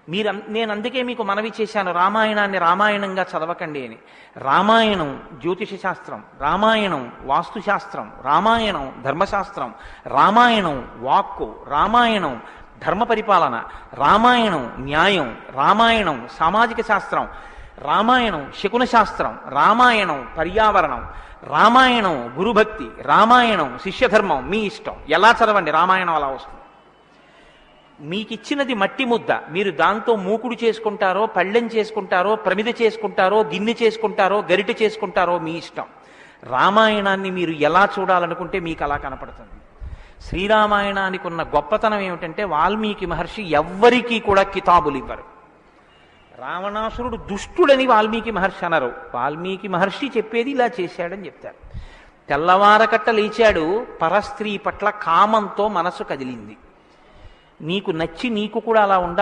నేను అందుకే మీకు మనవి చేశాను రామాయణాన్ని రామాయణంగా చదవకండి అని. రామాయణం జ్యోతిష శాస్త్రం, రామాయణం వాస్తుశాస్త్రం, రామాయణం ధర్మశాస్త్రం, రామాయణం వాక్కు, రామాయణం ధర్మ పరిపాలన, రామాయణం న్యాయం, రామాయణం సామాజిక శాస్త్రం, రామాయణం శకున శాస్త్రం, రామాయణం పర్యావరణం, రామాయణం గురుభక్తి, రామాయణం శిష్యధర్మం. మీ ఇష్టం ఎలా చదవండి, రామాయణం అలా వస్తుంది. మీకిచ్చినది మట్టి ముద్ద, మీరు దాంతో మూకుడు చేసుకుంటారో, పళ్ళెం చేసుకుంటారో, ప్రమిద చేసుకుంటారో, గిన్నె చేసుకుంటారో, గరిటె చేసుకుంటారో మీ ఇష్టం. రామాయణాన్ని మీరు ఎలా చూడాలనుకుంటే మీకు అలా కనపడుతుంది. శ్రీరామాయణానికి ఉన్న గొప్పతనం ఏమిటంటే వాల్మీకి మహర్షి ఎవ్వరికీ కూడా కితాబులు ఇవ్వరు. రావణాసురుడు దుష్టుడని వాల్మీకి మహర్షి అనరు. వాల్మీకి మహర్షి చెప్పేది ఇలా చేశాడని చెప్తారు. తెల్లవారకట్ట లేచాడు, పరస్త్రీ పట్ల కామంతో మనసు కదిలింది. నీకు నచ్చి నీకు కూడా అలా ఉండాలి